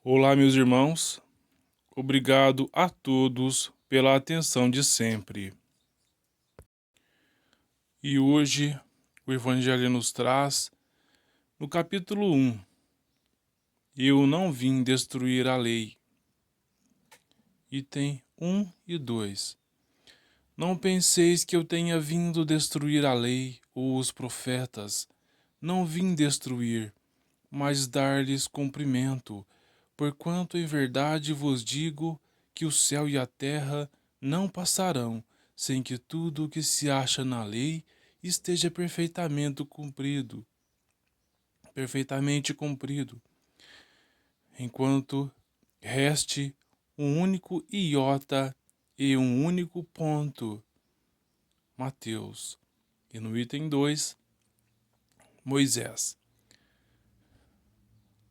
Olá, meus irmãos. Obrigado a todos pela atenção de sempre. E hoje o Evangelho nos traz, no capítulo 1, Eu não vim destruir a lei. Item 1 e 2. Não penseis que eu tenha vindo destruir a lei ou os profetas. Não vim destruir, mas dar-lhes cumprimento, porquanto em verdade vos digo que o céu e a terra não passarão, sem que tudo o que se acha na lei esteja perfeitamente cumprido, enquanto reste um único iota e um único ponto. Mateus. E no item 2, Moisés.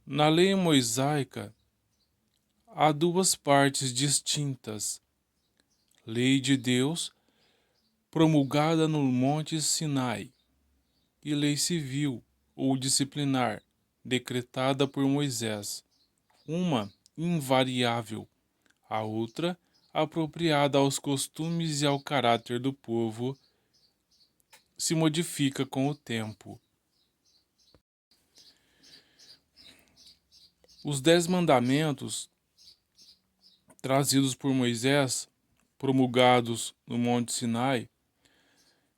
Na lei mosaica, há duas partes distintas: lei de Deus, promulgada no Monte Sinai, e lei civil ou disciplinar, decretada por Moisés, uma invariável, a outra apropriada aos costumes e ao caráter do povo, se modifica com o tempo. Os 10 mandamentos, trazidos por Moisés, promulgados no Monte Sinai,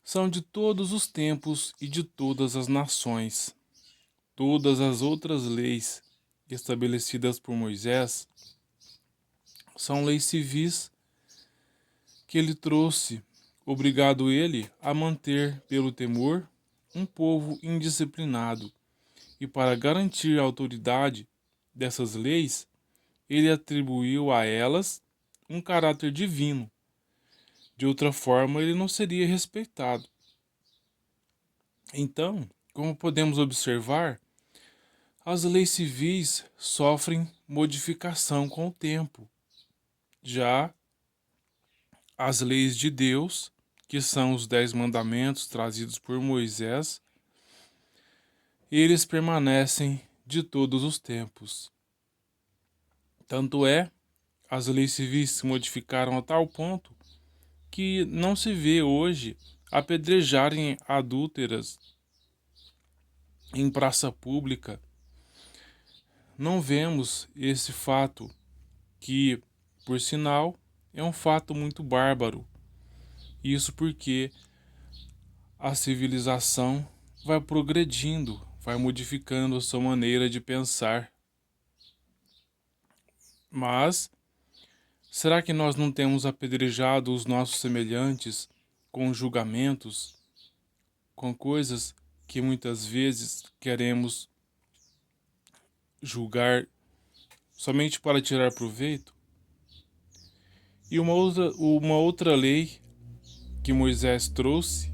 são de todos os tempos e de todas as nações. Todas as outras leis estabelecidas por Moisés são leis civis que ele trouxe, obrigado ele a manter, pelo temor, um povo indisciplinado. E para garantir a autoridade dessas leis, ele atribuiu a elas um caráter divino. De outra forma, ele não seria respeitado. Então, como podemos observar, as leis civis sofrem modificação com o tempo. Já as leis de Deus, que são os 10 mandamentos trazidos por Moisés, eles permanecem de todos os tempos. Tanto é, as leis civis se modificaram a tal ponto que não se vê hoje apedrejarem adúlteras em praça pública. Não vemos esse fato que, por sinal, é um fato muito bárbaro. Isso porque a civilização vai progredindo, vai modificando a sua maneira de pensar. Mas será que nós não temos apedrejado os nossos semelhantes com julgamentos, com coisas que muitas vezes queremos julgar somente para tirar proveito? E uma outra lei que Moisés trouxe,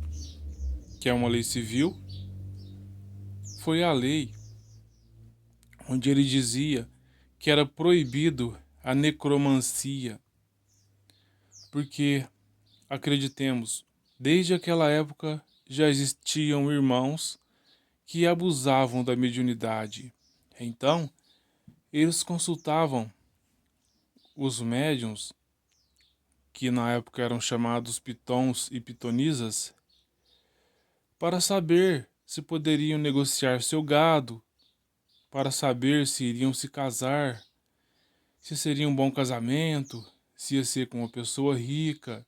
que é uma lei civil, foi a lei onde ele dizia que era proibido a necromancia, porque, acreditemos, desde aquela época já existiam irmãos que abusavam da mediunidade. Então, eles consultavam os médiuns, que na época eram chamados pitons e pitonisas, para saber se poderiam negociar seu gado, para saber se iriam se casar, se seria um bom casamento, se ia ser com uma pessoa rica,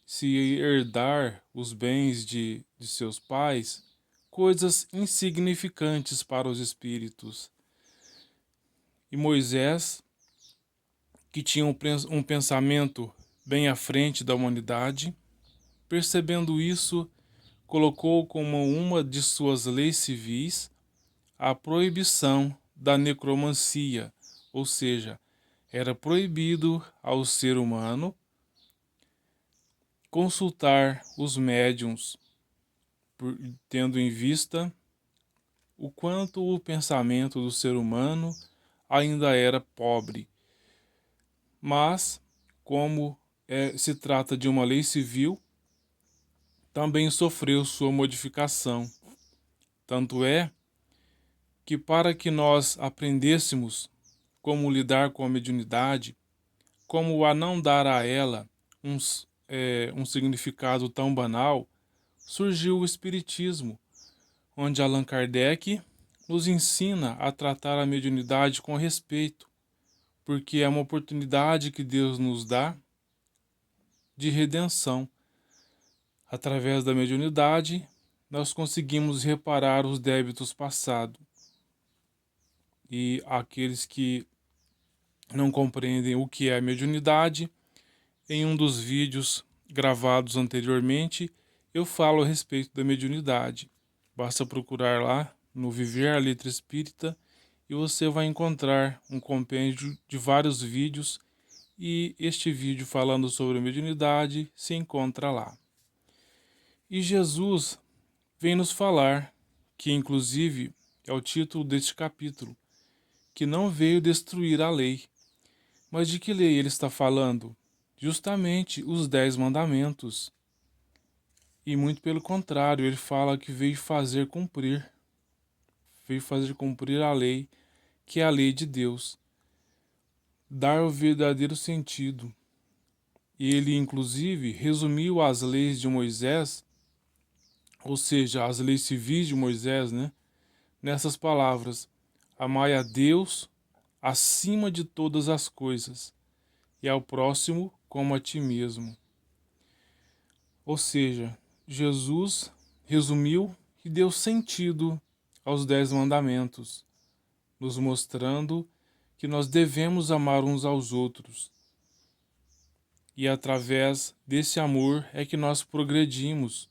se ia herdar os bens de seus pais, coisas insignificantes para os espíritos. E Moisés, que tinha um pensamento bem à frente da humanidade, percebendo isso, colocou como uma de suas leis civis a proibição da necromancia, ou seja, era proibido ao ser humano consultar os médiuns, tendo em vista o quanto o pensamento do ser humano ainda era pobre. Mas, como se trata de uma lei civil, também sofreu sua modificação. Tanto é que, para que nós aprendêssemos como lidar com a mediunidade, como a não dar a ela um significado tão banal, surgiu o Espiritismo, onde Allan Kardec nos ensina a tratar a mediunidade com respeito, porque é uma oportunidade que Deus nos dá de redenção. Através da mediunidade, nós conseguimos reparar os débitos passados. E aqueles que não compreendem o que é a mediunidade, em um dos vídeos gravados anteriormente, eu falo a respeito da mediunidade. Basta procurar lá no Viver a Letra Espírita e você vai encontrar um compêndio de vários vídeos, e este vídeo falando sobre a mediunidade se encontra lá. E Jesus vem nos falar, que inclusive é o título deste capítulo, que não veio destruir a lei. Mas de que lei ele está falando? Justamente os 10 mandamentos. E muito pelo contrário, ele fala que veio fazer cumprir. Veio fazer cumprir a lei, que é a lei de Deus. Dar o verdadeiro sentido. E ele, inclusive, resumiu as leis de Moisés, ou seja, as leis civis de Moisés, né? Nessas palavras: amai a Deus acima de todas as coisas, e ao próximo como a ti mesmo. Ou seja, Jesus resumiu e deu sentido aos 10 mandamentos, nos mostrando que nós devemos amar uns aos outros. E através desse amor é que nós progredimos.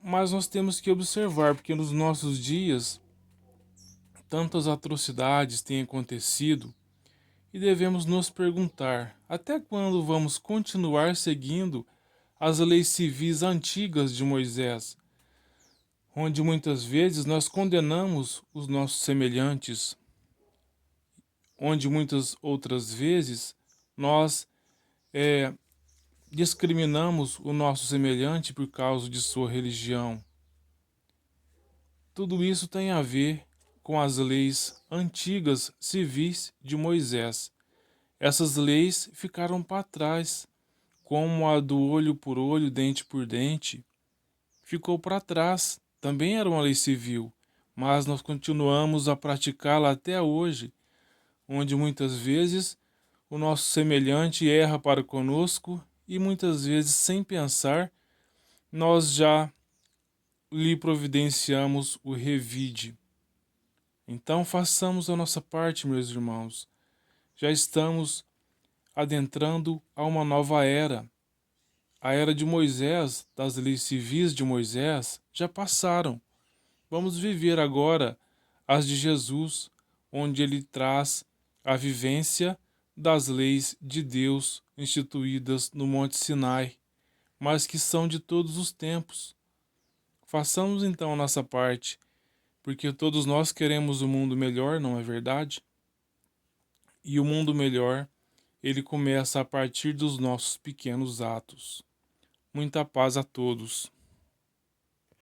Mas nós temos que observar, porque nos nossos dias tantas atrocidades têm acontecido, e devemos nos perguntar: até quando vamos continuar seguindo as leis civis antigas de Moisés, onde muitas vezes nós condenamos os nossos semelhantes, onde muitas outras vezes nós discriminamos o nosso semelhante por causa de sua religião? Tudo isso tem a ver com as leis antigas civis de Moisés. Essas leis ficaram para trás, como a do olho por olho, dente por dente, ficou para trás. Também era uma lei civil, mas nós continuamos a praticá-la até hoje, onde muitas vezes o nosso semelhante erra para conosco e muitas vezes, sem pensar, nós já lhe providenciamos o revide. Então façamos a nossa parte, meus irmãos. Já estamos adentrando a uma nova era. A era de Moisés, das leis civis de Moisés, já passaram. Vamos viver agora as de Jesus, onde ele traz a vivência das leis de Deus instituídas no Monte Sinai, mas que são de todos os tempos. Façamos então a nossa parte, porque todos nós queremos um mundo melhor, não é verdade? E o mundo melhor, ele começa a partir dos nossos pequenos atos. Muita paz a todos.